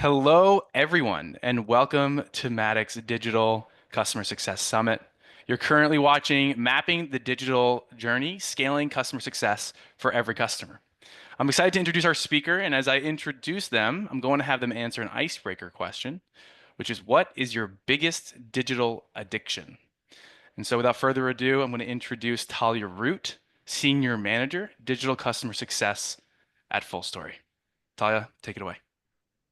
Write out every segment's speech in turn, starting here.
Hello, everyone, and welcome to Maddox Digital Customer Success Summit. You're currently watching Mapping the Digital Journey, Scaling Customer Success for Every Customer. I'm excited to introduce our speaker, and as I introduce them, I'm going to have them answer an icebreaker question, which is what is your biggest digital addiction? And so without further ado, I'm going to introduce Talia Root, Senior Manager, Digital Customer Success at Full Story. Talia, take it away.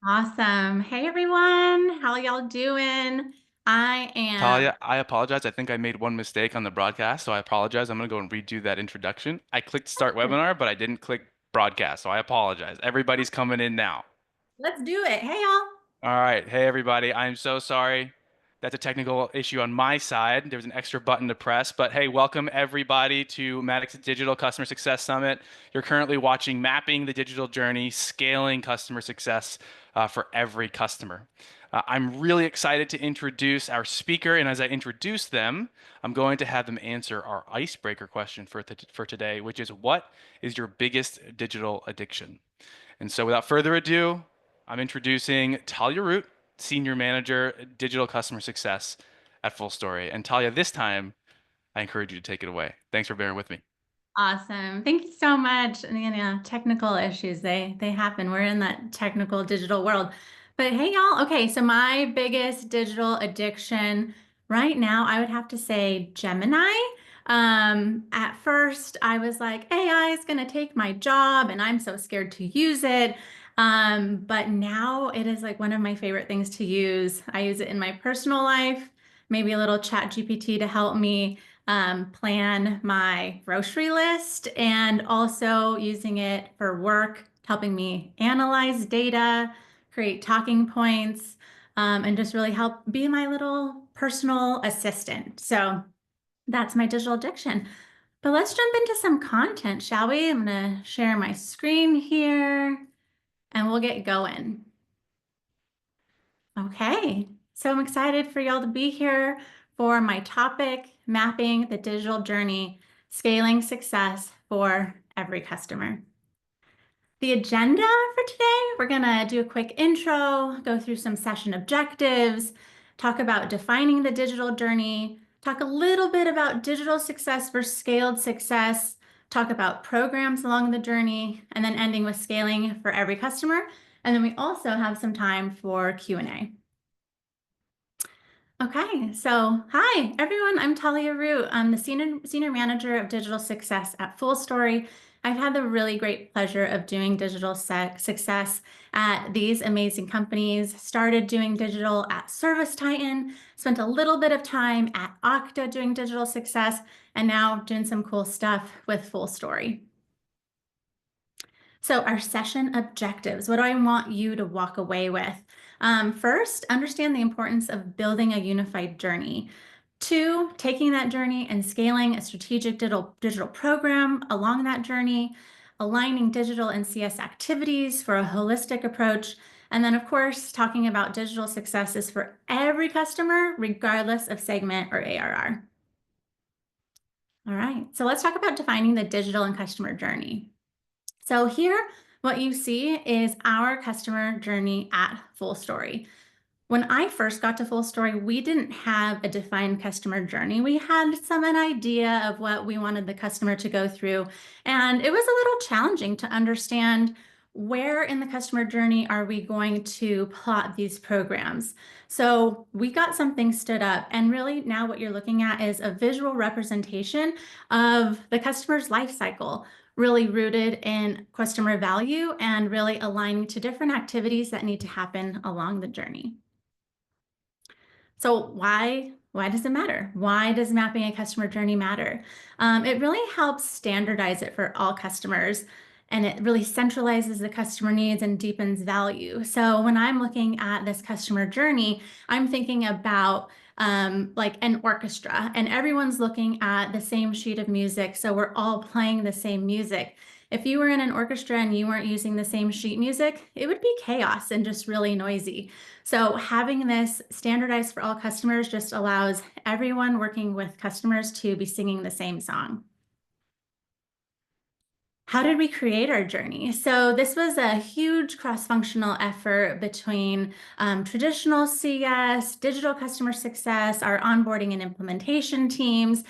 Awesome. Hey everyone, how y'all doing? I am. Talia, I apologize. I think I made one mistake on the broadcast, so I apologize. I'm going to go and redo that introduction. I clicked start webinar, but I didn't click broadcast, so I apologize. Everybody's coming in now. Let's do it. Hey y'all. All right. Hey, everybody. I'm so sorry. That's a technical issue on my side. There was an extra button to press, but hey, welcome everybody to Maddox Digital Customer Success Summit. You're currently watching Mapping the Digital Journey, Scaling Customer Success for Every Customer. I'm really excited to introduce our speaker, and as I introduce them, I'm going to have them answer our icebreaker question for today, which is what is your biggest digital addiction? And so without further ado, I'm introducing Talia Root, Senior Manager, Digital Customer Success at Full Story. And Talia, this time, I encourage you to take it away. Thanks for bearing with me. Awesome. Thank you so much. And technical issues, they happen. We're in that technical digital world. But hey y'all, okay, so my biggest digital addiction right now, I would have to say Gemini. At first I was like, AI is gonna take my job and I'm so scared to use it. But now it is like one of my favorite things to use. I use it in my personal life, maybe a little chat GPT to help me plan my grocery list, and also using it for work, helping me analyze data, create talking points, and just really help be my little personal assistant. So that's my digital addiction. But let's jump into some content, shall we? I'm going to share my screen here and we'll get going. Okay, so I'm excited for y'all to be here for my topic, mapping the digital journey, scaling success for every customer. The agenda for today, we're gonna do a quick intro, go through some session objectives, talk about defining the digital journey, talk a little bit about digital success versus scaled success, talk about programs along the journey, and then ending with scaling for every customer. And then we also have some time for Q&A. Okay, so hi everyone, I'm Talia Root. I'm the Senior Manager of Digital Success at Full Story. I've had the really great pleasure of doing digital success at these amazing companies. Started doing digital at Service Titan, spent a little bit of time at Okta doing digital success, and now doing some cool stuff with Full Story. So our session objectives, what do I want you to walk away with? First, understand the importance of building a unified journey. Two, taking that journey and scaling a strategic digital program along that journey, aligning digital and CS activities for a holistic approach. And then, of course, talking about digital successes for every customer, regardless of segment or ARR. All right, so let's talk about defining the digital and customer journey. So here, what you see is our customer journey at Full Story. When I first got to Full Story, we didn't have a defined customer journey. We had an idea of what we wanted the customer to go through, and it was a little challenging to understand where in the customer journey are we going to plot these programs. So we got something stood up, and really now what you're looking at is a visual representation of the customer's life cycle, really rooted in customer value and really aligning to different activities that need to happen along the journey. So why does it matter? Why does mapping a customer journey matter? It really helps standardize it for all customers, and it really centralizes the customer needs and deepens value. So when I'm looking at this customer journey, I'm thinking about like an orchestra, and everyone's looking at the same sheet of music, so we're all playing the same music. If you were in an orchestra and you weren't using the same sheet music, it would be chaos and just really noisy. So having this standardized for all customers just allows everyone working with customers to be singing the same song. How did we create our journey? So this was a huge cross-functional effort between traditional CS, digital customer success, our onboarding and implementation teams.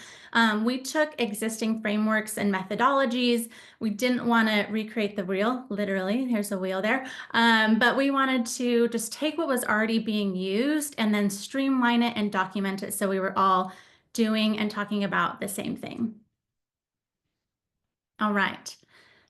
We took existing frameworks and methodologies. We didn't want to recreate the wheel, literally, there's a wheel there. But we wanted to just take what was already being used and then streamline it and document it so we were all doing and talking about the same thing. All right.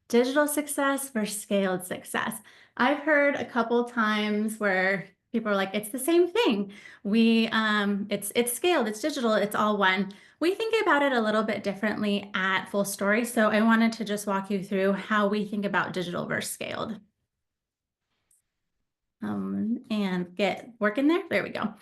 Digital success versus scaled success. I've heard a couple times where people are like, it's the same thing. It's scaled, it's digital, it's all one. We think about it a little bit differently at Full Story. So I wanted to just walk you through how we think about digital versus scaled. And get working there. There we go.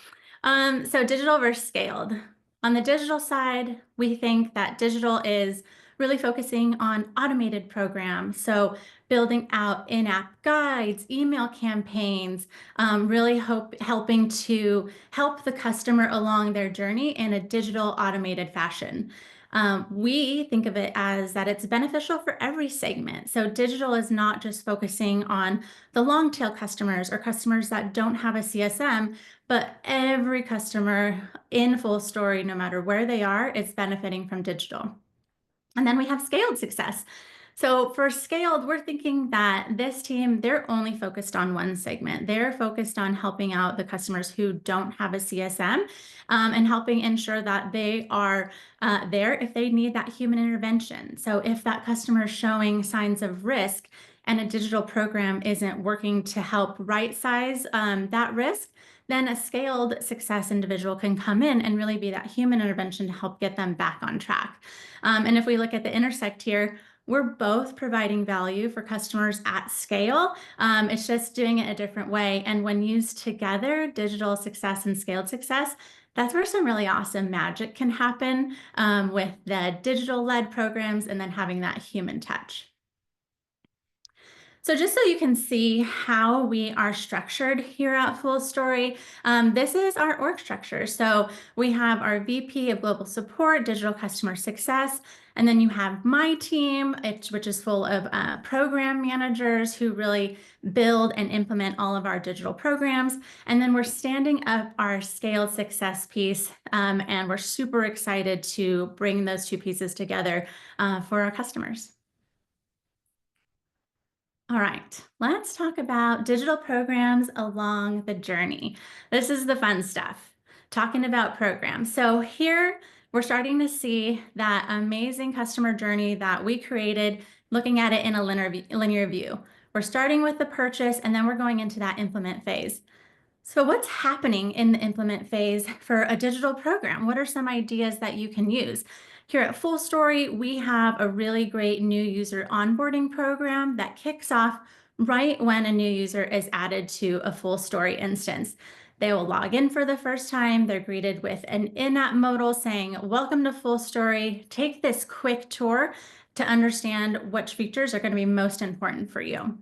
So digital versus scaled. On the digital side, we think that digital is really focusing on automated programs. So building out in-app guides, email campaigns, really helping to help the customer along their journey in a digital automated fashion. We think of it as that it's beneficial for every segment. So digital is not just focusing on the long tail customers or customers that don't have a CSM, but every customer in Full Story, no matter where they are, is benefiting from digital. And then we have scaled success. So for scaled, we're thinking that this team, they're only focused on one segment. They're focused on helping out the customers who don't have a CSM and helping ensure that they are there if they need that human intervention. So if that customer is showing signs of risk and a digital program isn't working to help right size that risk, then a scaled success individual can come in and really be that human intervention to help get them back on track. And if we look at the intersect here, we're both providing value for customers at scale. It's just doing it a different way. And when used together, digital success and scaled success, that's where some really awesome magic can happen with the digital-led programs and then having that human touch. So just so you can see how we are structured here at Full Story, this is our org structure. So we have our VP of Global Support, Digital Customer Success, and then you have my team, which is full of program managers who really build and implement all of our digital programs. And then we're standing up our scaled success piece, and we're super excited to bring those two pieces together for our customers. All right, let's talk about digital programs along the journey. This is the fun stuff, talking about programs. So here we're starting to see that amazing customer journey that we created, looking at it in a linear view. We're starting with the purchase and then we're going into that implement phase. So what's happening in the implement phase for a digital program? What are some ideas that you can use? Here at Full Story, we have a really great new user onboarding program that kicks off right when a new user is added to a Full Story instance. They will log in for the first time. They're greeted with an in-app modal saying, "Welcome to Full Story. Take this quick tour to understand which features are going to be most important for you."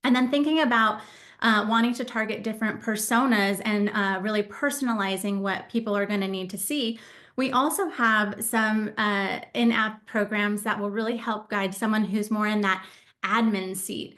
And then thinking about wanting to target different personas and really personalizing what people are going to need to see, we also have some in-app programs that will really help guide someone who's more in that admin seat,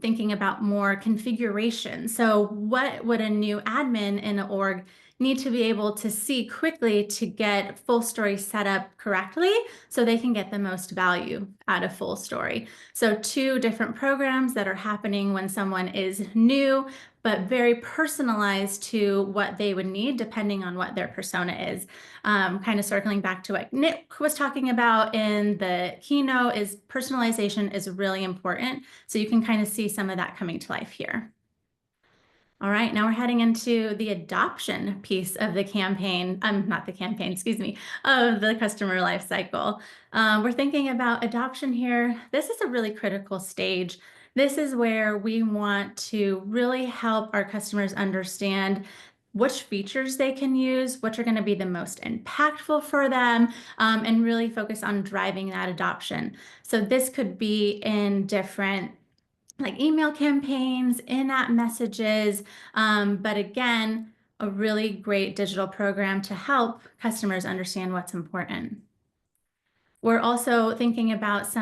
thinking about more configuration. So what would a new admin in an org need to be able to see quickly to get Full Story set up correctly so they can get the most value out of Full Story? So two different programs that are happening when someone is new, but very personalized to what they would need depending on what their persona is. Kind of circling back to what Nick was talking about in the keynote, is personalization is really important. So you can kind of see some of that coming to life here. All right, now we're heading into the adoption piece of the campaign, not the campaign, excuse me, of the customer life cycle. We're thinking about adoption here. This is a really critical stage. This is where we want to really help our customers understand which features they can use, which are going to be the most impactful for them, and really focus on driving that adoption. So this could be in different like email campaigns, in-app messages, but again, a really great digital program to help customers understand what's important. We're also thinking about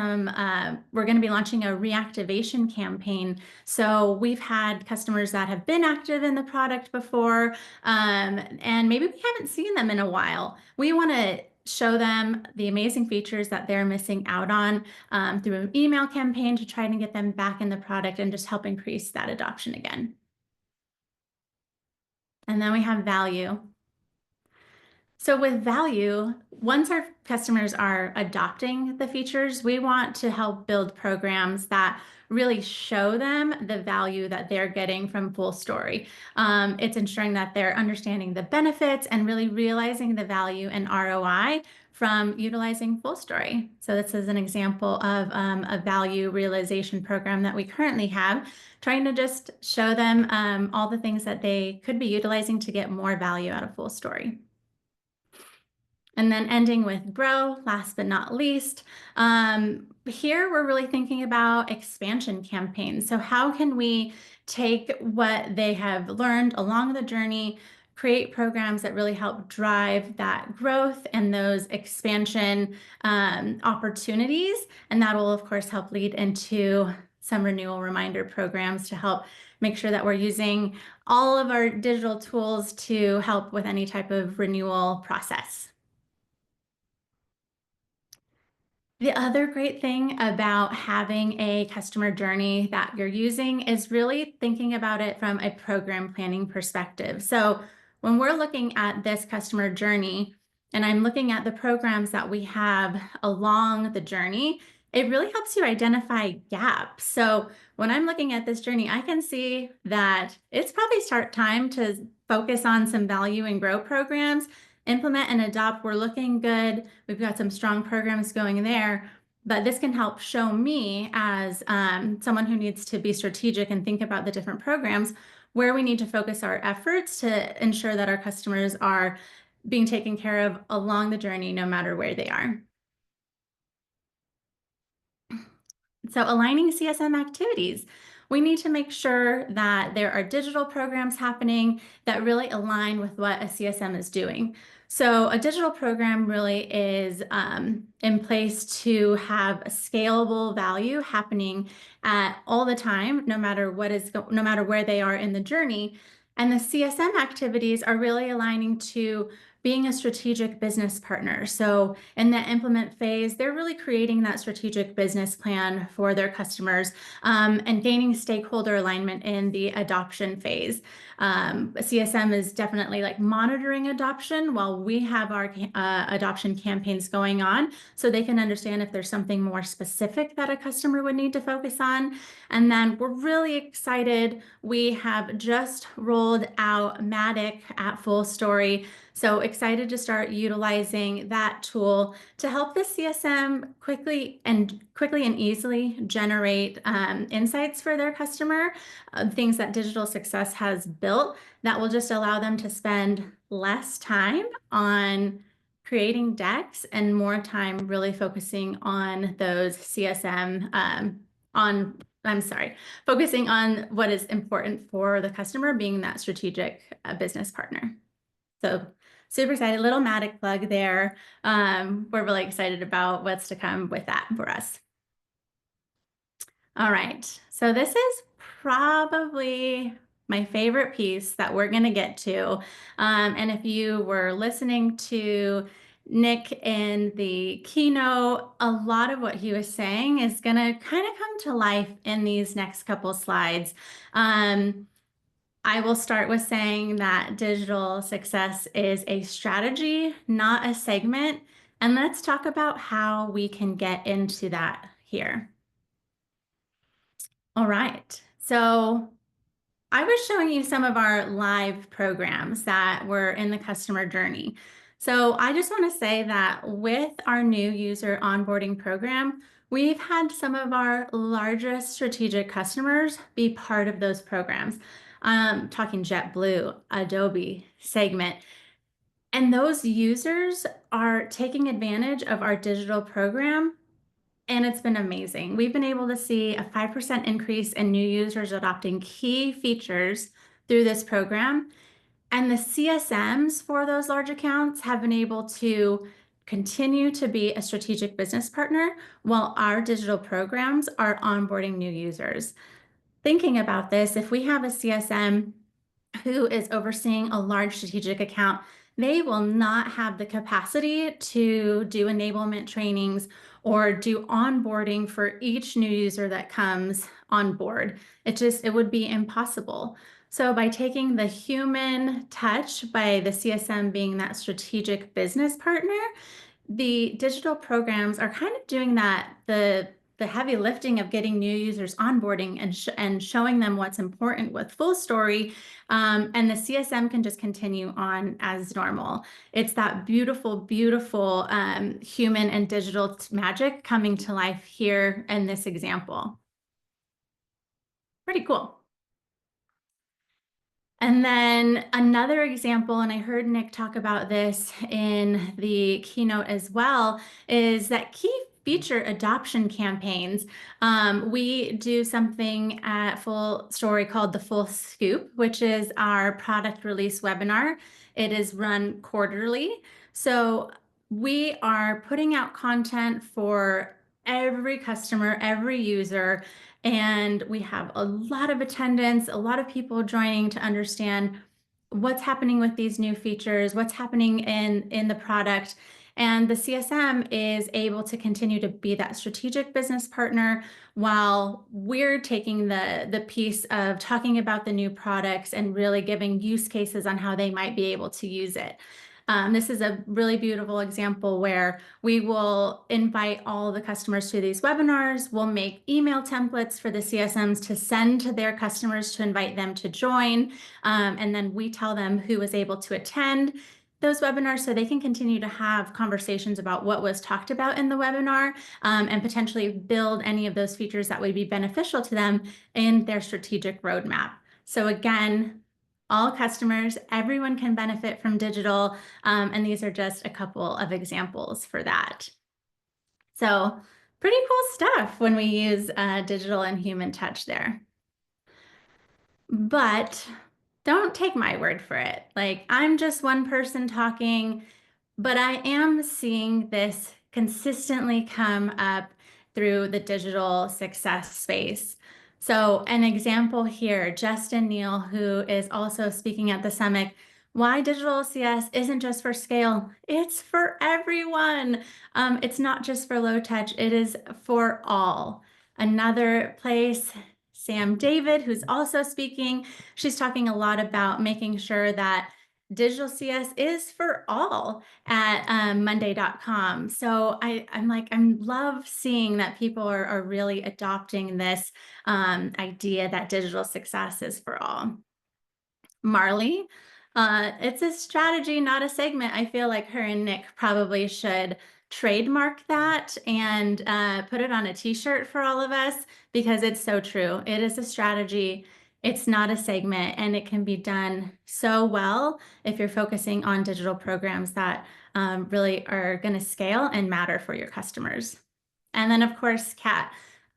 we're going to be launching a reactivation campaign. So we've had customers that have been active in the product before, and maybe we haven't seen them in a while. We want to show them the amazing features that they're missing out on through an email campaign to try and get them back in the product and just help increase that adoption again. And then we have value. So with value, once our customers are adopting the features, we want to help build programs that really show them the value that they're getting from Full Story. It's ensuring that they're understanding the benefits and really realizing the value and ROI from utilizing Full Story. So this is an example of a value realization program that we currently have, trying to just show them all the things that they could be utilizing to get more value out of Full Story. And then ending with grow, last but not least. Here we're really thinking about expansion campaigns. So how can we take what they have learned along the journey, create programs that really help drive that growth and those expansion opportunities? And that will, of course, help lead into some renewal reminder programs to help make sure that we're using all of our digital tools to help with any type of renewal process. The other great thing about having a customer journey that you're using is really thinking about it from a program planning perspective. So when we're looking at this customer journey, and I'm looking at the programs that we have along the journey, it really helps you identify gaps. So when I'm looking at this journey, I can see that it's probably start time to focus on some value and grow programs, implement and adopt. We're looking good. We've got some strong programs going there, but this can help show me as someone who needs to be strategic and think about the different programs where we need to focus our efforts to ensure that our customers are being taken care of along the journey, no matter where they are. So aligning CSM activities. We need to make sure that there are digital programs happening that really align with what a CSM is doing. So a digital program really is in place to have a scalable value happening at all the time, no matter no matter where they are in the journey. And the CSM activities are really aligning to being a strategic business partner. So in the implement phase, they're really creating that strategic business plan for their customers and gaining stakeholder alignment in the adoption phase. CSM is definitely like monitoring adoption while we have our adoption campaigns going on, so they can understand if there's something more specific that a customer would need to focus on. And then we're really excited. We have just rolled out Matic at Full Story. So excited to start utilizing that tool to help the CSM quickly and easily generate insights for their customer, things that digital success has built that will just allow them to spend less time on creating decks and more time really focusing on those CSM focusing on what is important for the customer, being that strategic business partner. So super excited, little Matic plug there. We're really excited about what's to come with that for us. All right, so this is probably my favorite piece that we're going to get to. And if you were listening to Nick in the keynote, a lot of what he was saying is going to kind of come to life in these next couple slides. I will start with saying that digital success is a strategy, not a segment. And let's talk about how we can get into that here. All right, so I was showing you some of our live programs that were in the customer journey. So I just want to say that with our new user onboarding program, we've had some of our largest strategic customers be part of those programs. Talking JetBlue, Adobe, Segment. And those users are taking advantage of our digital program, and it's been amazing. We've been able to see a 5% increase in new users adopting key features through this program. And the CSMs for those large accounts have been able to continue to be a strategic business partner while our digital programs are onboarding new users. Thinking about this, if we have a CSM who is overseeing a large strategic account, they will not have the capacity to do enablement trainings or do onboarding for each new user that comes on board. It would be impossible. So by taking the human touch, by the CSM being that strategic business partner, the digital programs are kind of doing that, the heavy lifting of getting new users onboarding and showing them what's important with full story. And the CSM can just continue on as normal. It's that beautiful, beautiful human and digital magic coming to life here in this example. Pretty cool. And then another example, and I heard Nick talk about this in the keynote as well, is that key feature adoption campaigns. We do something at Full Story called the Full Scoop, which is our product release webinar. It is run quarterly. So we are putting out content for every customer, every user, and we have a lot of attendance, a lot of people joining to understand what's happening with these new features, what's happening in the product. And the CSM is able to continue to be that strategic business partner while we're taking the piece of talking about the new products and really giving use cases on how they might be able to use it. This is a really beautiful example where we will invite all the customers to these webinars. We'll make email templates for the CSMs to send to their customers to invite them to join. And then we tell them who was able to attend those webinars so they can continue to have conversations about what was talked about in the webinar, and potentially build any of those features that would be beneficial to them in their strategic roadmap. So again, all customers, everyone can benefit from digital, and these are just a couple of examples for that. So pretty cool stuff when we use digital and human touch there. But don't take my word for it. Like, I'm just one person talking, but I am seeing this consistently come up through the digital success space. So an example here, Justin Neal, who is also speaking at the summit, why digital CS isn't just for scale, it's for everyone. It's not just for low touch, it is for all. Another place, Sam David, who's also speaking, she's talking a lot about making sure that digital CS is for all at monday.com. So I love seeing that people are really adopting this idea that digital success is for all. Marley, it's a strategy, not a segment. I feel like her and Nick probably should trademark that and put it on a t-shirt for all of us, because it's so true. It is a strategy. It's not a segment, and it can be done so well if you're focusing on digital programs that really are going to scale and matter for your customers. And then, of course, Kat,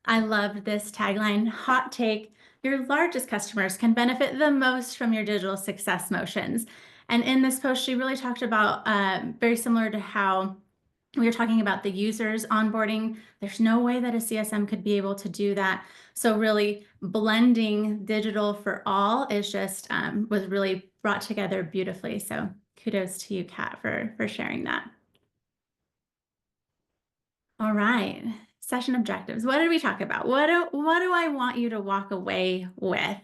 I love this tagline, hot take, your largest customers can benefit the most from your digital success motions. And in this post, she really talked about very similar to how we were talking about the users onboarding. There's no way that a CSM could be able to do that. So really blending digital for all is just was really brought together beautifully. So kudos to you, Kat, for sharing that. All right, session objectives. What did we talk about? What do I want you to walk away with?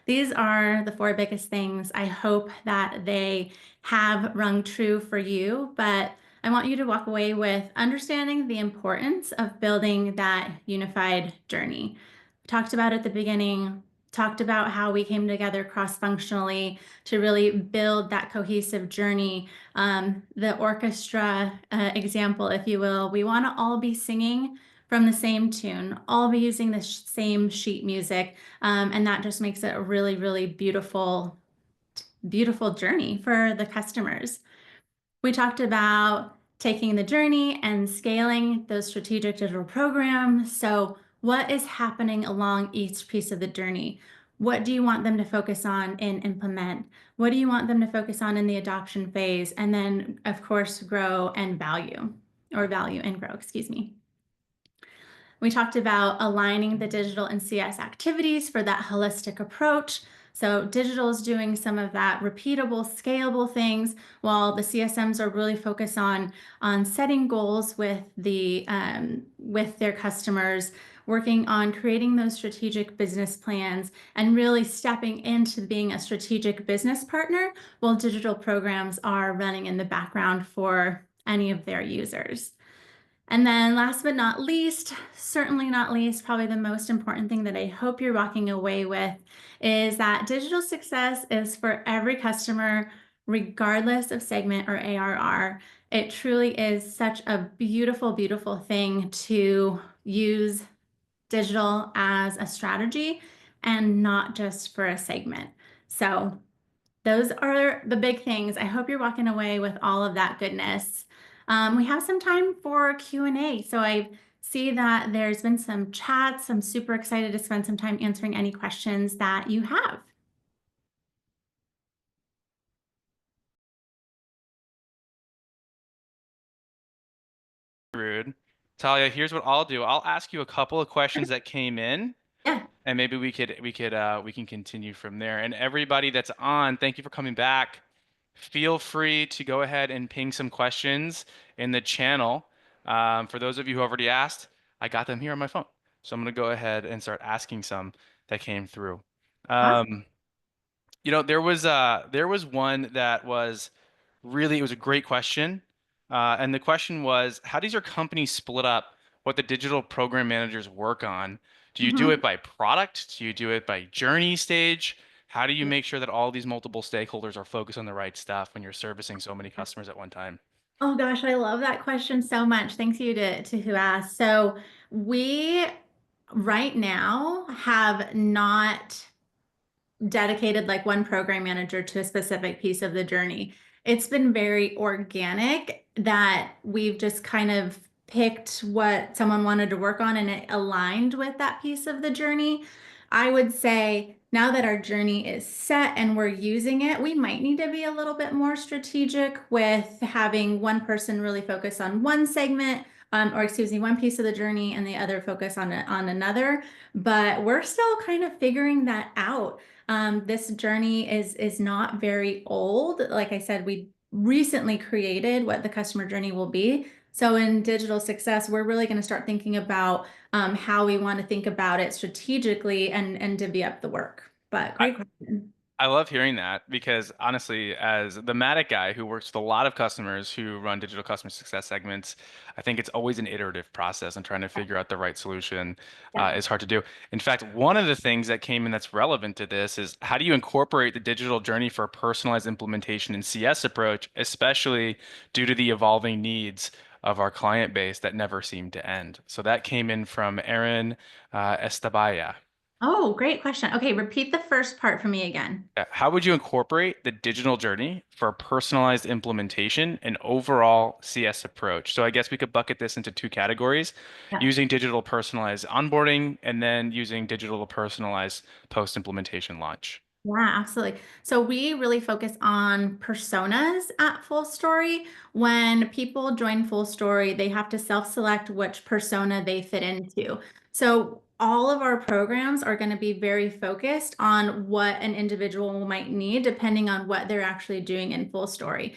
These are the 4 biggest things. I hope that they have rung true for you, but I want you to walk away with understanding the importance of building that unified journey. Talked about at the beginning, talked about how we came together cross-functionally to really build that cohesive journey. The orchestra example, if you will, we want to all be singing from the same tune, all be using the same sheet music, and that just makes it a really, really beautiful, beautiful journey for the customers. We talked about taking the journey and scaling those strategic digital programs. So what is happening along each piece of the journey? What do you want them to focus on and implement? What do you want them to focus on in the adoption phase? And then, of course, grow and value, or value and grow, excuse me. We talked about aligning the digital and CS activities for that holistic approach. So digital is doing some of that repeatable, scalable things, while the CSMs are really focused on setting goals with their customers, working on creating those strategic business plans, and really stepping into being a strategic business partner while digital programs are running in the background for any of their users. And then last but not least, certainly not least, probably the most important thing that I hope you're walking away with is that digital success is for every customer, regardless of segment or ARR. It truly is such a beautiful, beautiful thing to use digital as a strategy and not just for a segment. So those are the big things. I hope you're walking away with all of that goodness. We have some time for Q&A. So I see that there's been some chats. I'm super excited to spend some time answering any questions that you have. Rude. Talia, here's what I'll do. I'll ask you a couple of questions that came in, Yeah. and maybe we can continue from there. And everybody that's on, thank you for coming back. Feel free to go ahead and ping some questions in the channel. For those of you who already asked, I got them here on my phone. So I'm going to go ahead and start asking some that came through. Awesome. Um, there was one that was really, it was a great question. And the question was, how does your company split up what the digital program managers work on? Do you do Mhm. it by product? Do you do it by journey stage? How do you make sure that all these multiple stakeholders are focused on the right stuff when you're servicing so many customers at one time? Oh gosh, I love that question so much. Thanks you to who asked. So we right now have not dedicated like one program manager to a specific piece of the journey. It's been very organic that we've just kind of picked what someone wanted to work on and it aligned with that piece of the journey. I would say now that our journey is set and we're using it, we might need to be a little bit more strategic with having one person really focus on one segment, or excuse me, one piece of the journey and the other focus on another. But we're still kind of figuring that out. This journey is not very old. Like I said, we recently created what the customer journey will be. So in digital success, we're really going to start thinking about how we want to think about it strategically and divvy up the work. But great question. I love hearing that because honestly, as the Matic guy who works with a lot of customers who run digital customer success segments, I think it's always an iterative process and trying to figure out the right solution Yeah. is hard to do. In fact, one of the things that came in that's relevant to this is how do you incorporate the digital journey for a personalized implementation in CS approach, especially due to the evolving needs of our client base that never seem to end. So that came in from Aaron Estabaya. Oh, great question. Okay, repeat the first part for me again. How would you incorporate the digital journey for a personalized implementation and overall CS approach? So I guess we could bucket this into two categories, Yeah. using digital personalized onboarding and then using digital personalized post-implementation launch. Yeah, absolutely. So we really focus on personas at Full Story. When people join Full Story, they have to self-select which persona they fit into. So all of our programs are going to be very focused on what an individual might need, depending on what they're actually doing in Full Story.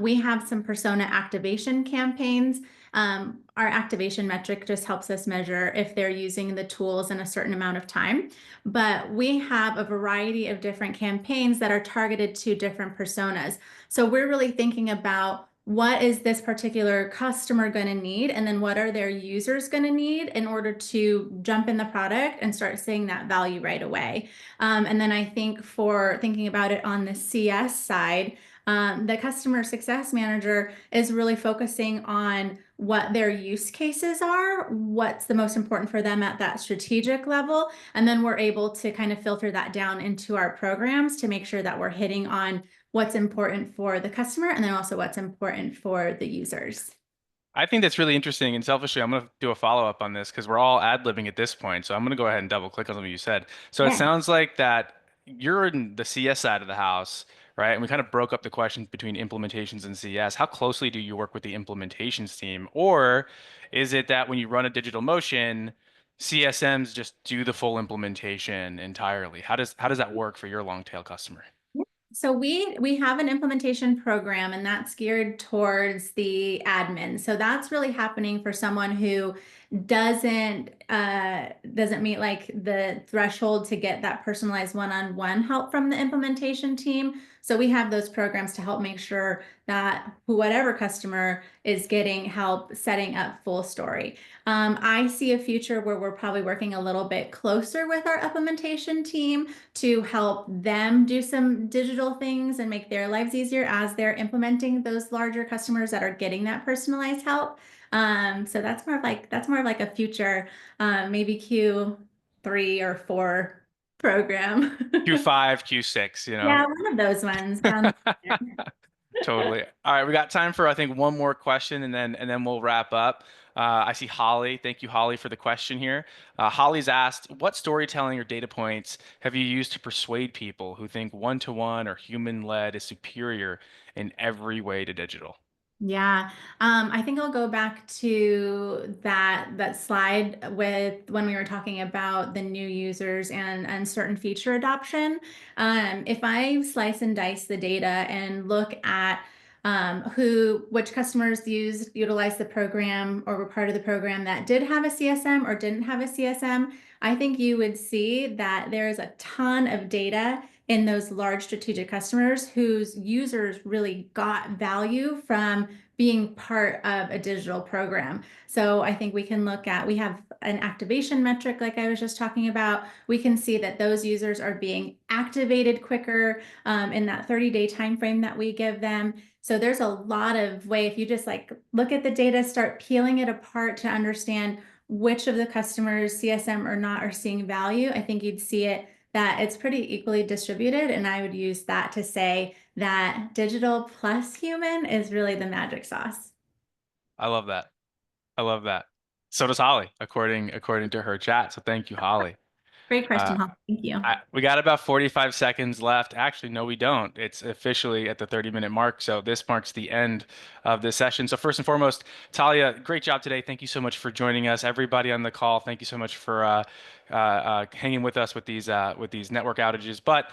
We have some persona activation campaigns. Our activation metric just helps us measure if they're using the tools in a certain amount of time. But we have a variety of different campaigns that are targeted to different personas. So we're really thinking about what is this particular customer going to need, and then what are their users going to need in order to jump in the product and start seeing that value right away. And then I think for thinking about it on the CS side, the customer success manager is really focusing on what their use cases are, what's the most important for them at that strategic level, and then we're able to kind of filter that down into our programs to make sure that we're hitting on what's important for the customer and then also what's important for the users. I think that's really interesting. And selfishly, I'm going to do a follow-up on this because we're all ad-libbing at this point. So I'm going to go ahead and double click on something you said. So it Yeah. sounds like that you're in the CS side of the house, right? And we kind of broke up the questions between implementations and CS. How closely do you work with the implementations team? Or is it that when you run a digital motion, CSMs just do the full implementation entirely? How does that work for your long tail customer? So we have an implementation program and that's geared towards the admin. So that's really happening for someone who doesn't meet like the threshold to get that personalized one-on-one help from the implementation team. So we have those programs to help make sure that whatever customer is getting help setting up full story. I see a future where we're probably working a little bit closer with our implementation team to help them do some digital things and make their lives easier as they're implementing those larger customers that are getting that personalized help. So that's more of like a future, maybe Q3 or 4 program. Q5, Q6, you know? Yeah, one of those ones. Totally. All right, we got time for I think one more question, and then we'll wrap up. I see Holly. Thank you, Holly, for the question here. Holly's asked, "What storytelling or data points have you used to persuade people who think one-to-one or human-led is superior in every way to digital?" Yeah, I think I'll go back to that slide with when we were talking about the new users and certain feature adoption. If I slice and dice the data and look at which customers utilized the program or were part of the program that did have a CSM or didn't have a CSM, I think you would see that there's a ton of data in those large strategic customers whose users really got value from being part of a digital program. So I think we have an activation metric like I was just talking about. We can see that those users are being activated quicker in that 30-day time frame that we give them. So there's a lot of way, if you just like look at the data, start peeling it apart to understand which of the customers, CSM or not, are seeing value, I think you'd see it that it's pretty equally distributed. And I would use that to say that digital plus human is really the magic sauce. I love that. I love that. So does Holly, according to her chat. So thank you, Holly. Great Uh, question, Holly. Thank you. we got about 45 seconds left. Actually, no, we don't. It's officially at the 30-minute mark. So this marks the end of this session. So first and foremost, Talia, great job today. Thank you so much for joining us. Everybody on the call, thank you so much for hanging with us with these network outages. But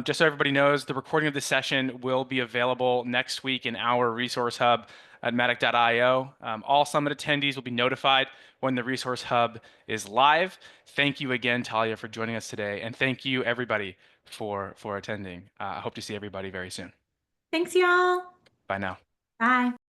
just so everybody knows, the recording of this session will be available next week in our resource hub at matic.io. All summit attendees will be notified when the resource hub is live. Thank you again, Talia, for joining us today, and thank you everybody for attending. I hope to see everybody very soon. Thanks, y'all. Bye now. Bye.